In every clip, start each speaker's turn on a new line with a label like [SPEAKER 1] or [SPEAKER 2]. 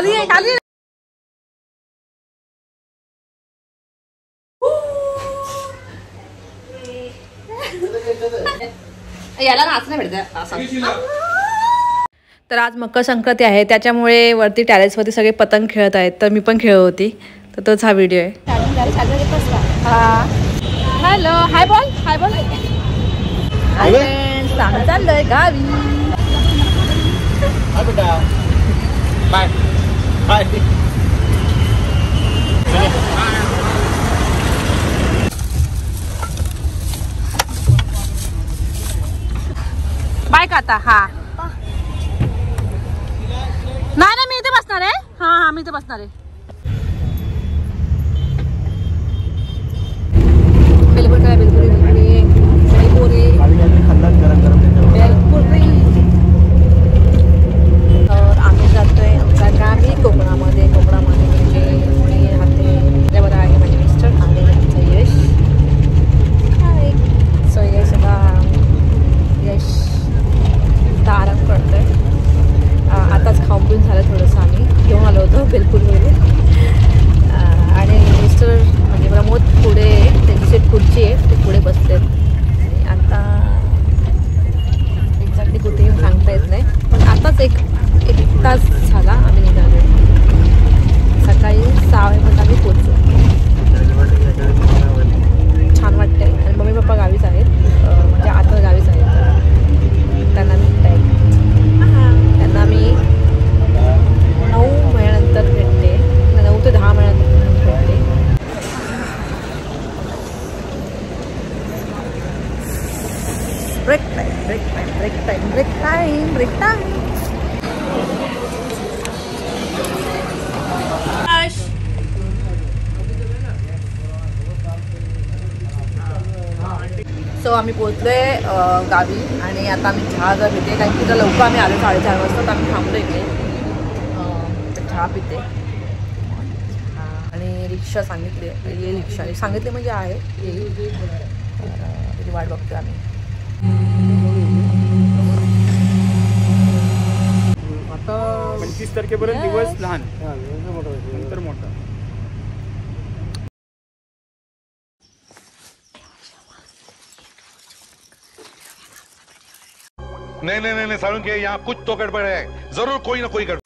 [SPEAKER 1] खाली आहे खाली. याला नाचणं भेटतं. तर आज मकर संक्रांती आहे त्याच्यामुळे वरती टॅरेसवरती सगळे पतंग खेळत आहेत. तर मी पण खेळत होती. तर तोच हा व्हिडिओ आहे. हॅलो हाय बॉल हाय बॉल. चांगलं चाललंय गावी.
[SPEAKER 2] Bye bye.
[SPEAKER 1] बाय का आता. हा नाही ना मी इथे बसणार आहे. हा हा मी इथे बसणार आहे. बिलकुल काय बिलकुल तर आम्ही जातोय आमच्या गावी कोकणामध्ये. म्हणजे मी राहते त्याच्यावर आहे माझे मिस्टर आणि आमचं यश. सो यश यश आता आराम करतोय. आताच खाऊन पिऊन झालं थोडंसं. आम्ही घेऊन आलो होतो बिलकुलवरून. आणि मिस्टर म्हणजे प्रमोद पुढे त्यांची सीट खुर्ची आहे ते पुढे बसलेत. आणि आता एक्झॅक्टली कुठे येऊन सांगता येत नाही पण आताच एक तास झाला आम्ही निघालो. सकाळी 6 वाजेपर्यंत आम्ही पोचलो. छान वाटतंय. आणि मम्मी पप्पा गावीच आहेत म्हणजे आता गावीच आहेत. त्यांना मी 9 महिन्यानंतर भेटते. 9 ते 10 महिन्यानंतर भेटते. Break time break time break time break time break time. So आम्ही पोचलोय गावी आणि आता आम्ही चहा जर पिते कारण की लवकर आम्ही आलो 4:30 वाजता. तर आम्ही थांबलो इकडे चहा पिते. आणि रिक्षा सांगितली येईल. रिक्षा सांगितली म्हणजे आहे येईल. त्याची वाट बघतोय आम्ही.
[SPEAKER 2] आता 25 तारखेपर्यंत दिवस लहान नंतर मोठा.
[SPEAKER 3] नहीं नहीं नहीं सारुण के यहाँ कुछ तो गड़बड़ है. जरूर कोई ना कोई गड़बड़.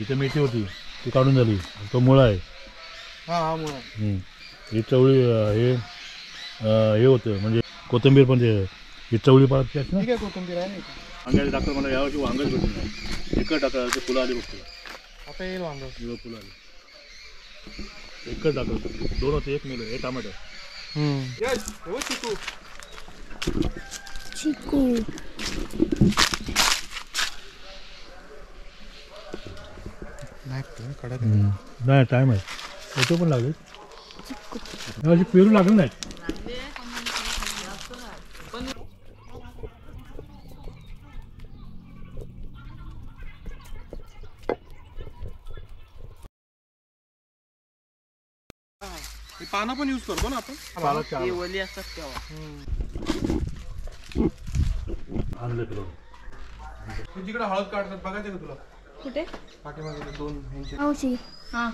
[SPEAKER 4] इथे मेथी होती ती काढून झाली, तो मुळा आहे. ही चवळी हे होतं म्हणजे कोथिंबीर पण ते ही चवळी पाळत ना.
[SPEAKER 2] कोथिंबीर आहे
[SPEAKER 4] वांग्याचे टाकलं मला यावर्षी वांगच भेटून नाही. एकच टाकलं ते फुलं आली बघतो.
[SPEAKER 2] आता येईल वांग.
[SPEAKER 4] फुलं आली एकच टाकलं, 2 होते, 1 मेलं. हे टमाटर
[SPEAKER 1] चिकू
[SPEAKER 4] नाही टाइम आहे त्याचं पण लागेल. पेरू लागेल नाही.
[SPEAKER 2] पानं पण यूज करतो ना आपण.
[SPEAKER 5] ओली असतात तेव्हा
[SPEAKER 4] आणलं तुला
[SPEAKER 2] तिकडे हळद काढतात बघायचं का तुला?
[SPEAKER 1] कुठे?
[SPEAKER 2] पाठीमागे 2 इंच.
[SPEAKER 1] हां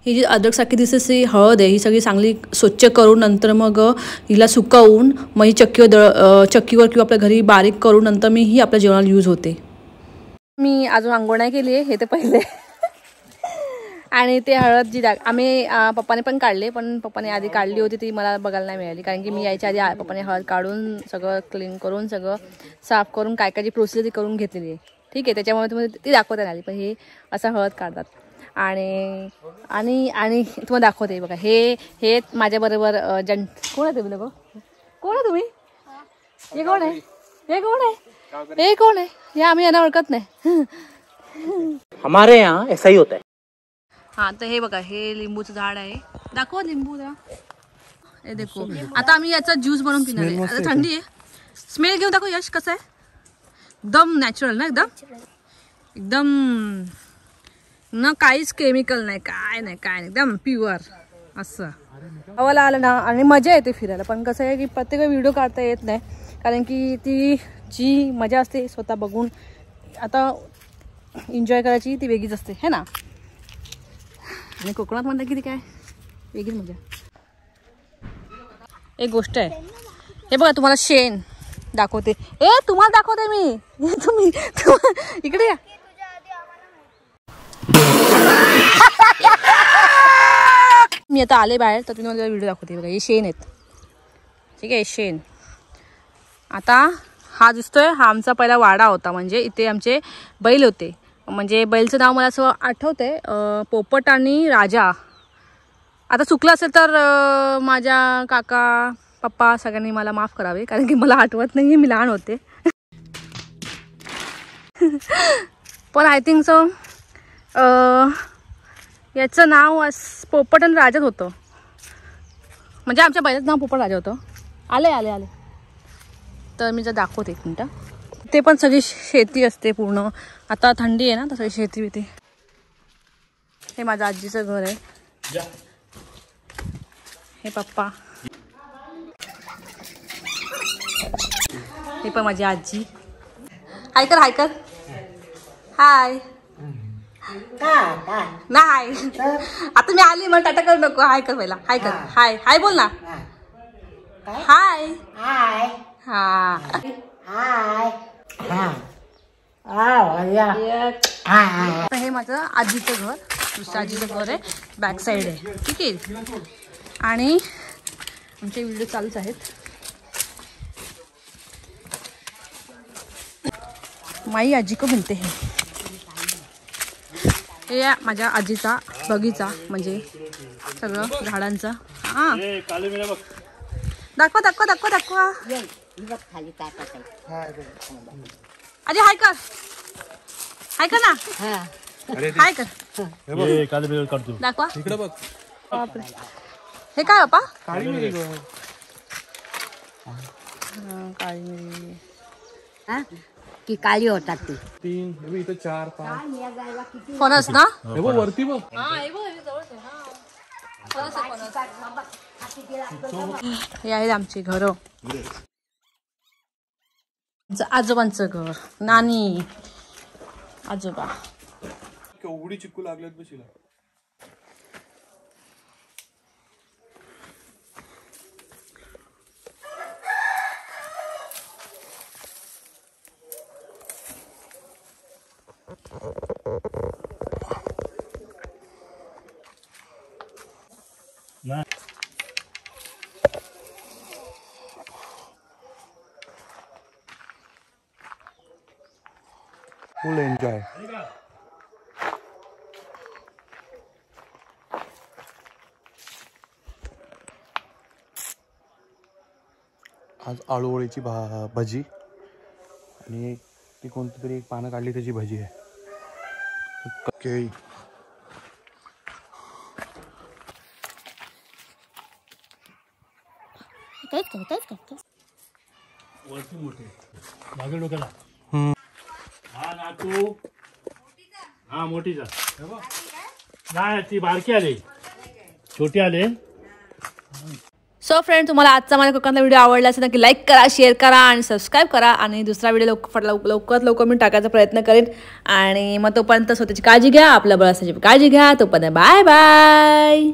[SPEAKER 1] ही जी अद्रकसारखी दिसते ही हळद आहे. ही सगळी चांगली स्वच्छ करून नंतर मग हिला सुकवून मग ही चक्कीवर किंवा आपल्या घरी बारीक करून नंतर मी ही आपल्या जेवणाला यूज होते. मी अजून आंघोळ नाही केली आहे, हे तर पहिले. आणि ते हळद जी आम्ही पप्पाने पण काढले, पण पप्पाने आधी काढली होती ती मला बघायला नाही मिळाली, कारण की मी यायच्या आधी पप्पाने हळद काढून सगळं क्लीन करून सगळं साफ करून काय काय जी प्रोसेस ती करून घेतलेली आहे. ठीक आहे, त्याच्यामुळे तुम्हाला ती दाखवता नाही आली, पण हे असं हळद काढतात. आणि आणि आणि तुम्हाला दाखवते बघा. हे माझ्याबरोबर कोण आहे तुम्ही लोक? कोण आहे तुम्ही? हे कोण आहे? हे कोण आहे? हे कोण आहे? हे आम्ही यांना ओळखत नाही.
[SPEAKER 5] हमारे यहाँ ऐसा ही होता है.
[SPEAKER 1] हाँ तर हे बघा, हे लिंबूचं झाड आहे. दाखव लिंबू जरा. हे देखो, आता आम्ही याचा ज्यूस बनवून पिणार आहे. आता थंडी आहे, स्मेल घेऊन दाखव यश कसं आहे. एकदम नॅचरल ना, एकदम ना काहीच केमिकल नाही, काय नाही एकदम प्युअर असं. गावाला आलं ना आणि मजा येते फिरायला, पण कसं आहे की प्रत्येक व्हिडिओ काढता येत नाही, कारण की ती जी मजा असते स्वतः बघून आता एन्जॉय करायची ती वेगळीच असते है ना. आणि कोकणात म्हणतात की ती काय वेगळीच मजा. एक गोष्ट आहे, हे बघा तुम्हाला शेण दाखवते. तुम्हाला दाखवते मी. तुम्ही इकडे या. मी आता आले बाहेर तर तुम्ही मला व्हिडिओ दाखवते. बघा हे शेण आहेत, ठीक आहे. शेण आता हा दिसतोय, हा आमचा पहिला वाडा होता. म्हणजे इथे आमचे बैल होते. म्हणजे बैलचं नाव मला असं आठवतंय, पोपट आणि राजा. आता चुकलं असेल तर माझ्या काका पप्पा सगळ्यांनी मला माफ करावे, कारण की मला आठवत नाही, मी लहान होते. पण आय थिंक सो याचं नाव पोपट आणि राजाच होतं. म्हणजे आमच्या बैलाचं नाव पोपट राजा होतं. आले तर मी जर दाखवते 1 मिनटं. ते पण सगळी शेती असते पूर्ण. आता थंडी आहे ना, तर सगळी शेती होती. हे माझ्या आजीचं घर आहे. हे पप्पा, हे पण माझी आजी. हाय कर हाय. नाही आता मी आली, मग टाटा करू नको. हाय कर पहिला. हाय कर. हाय बोल ना. हाय. हा हे माझं आजीचं घर, दुसऱ्या आजीचं घर आहे, बॅक साईड आहे. ठीक आहे. आणि आमचे व्हिडिओ चालूच आहेत. माई आजी को म्हणते हे माझ्या आजीचा बगीचा, म्हणजे सगळं झाडांचा. हा दाखवा. आजी हाय कर ना. हाय कर. दाखवा.
[SPEAKER 2] इकडे बघ.
[SPEAKER 1] हे काय बाप्पा?
[SPEAKER 2] काळी मिरी.
[SPEAKER 1] काळी मिरी
[SPEAKER 6] की काळी होतात ती.
[SPEAKER 2] 3 इथं 4 5
[SPEAKER 1] फणस ना.
[SPEAKER 2] हे बघ वरती बघ.
[SPEAKER 1] हे आहेत आमची घरं. आजोबांचं घर, नानी आजोबा.
[SPEAKER 2] केवढी चिक्कू लागलेत बशीला. फुल एन्जॉय. आज आळूवळीची भजी आणि ती कोणती तरी एक पानं काढली त्याची भजी आहे. केळी.
[SPEAKER 4] वरती मोठे मागे डोक्याला. हा नातू. हा मोठीचा नाही ती बारकी आली छोटी आले.
[SPEAKER 1] सो फ्रेंड, तुम्हाला आजचा माझ्या कोकणातला व्हिडिओ आवडला असेल नक्की लाईक करा, शेअर करा आणि सबस्क्राईब करा. आणि दुसरा व्हिडिओ लवकरात लवकर मी टाकायचा प्रयत्न करेन. आणि मग तोपर्यंत स्वतःची काळजी घ्या, आपल्या बळाची काळजी घ्या. तोपर्यंत बाय बाय.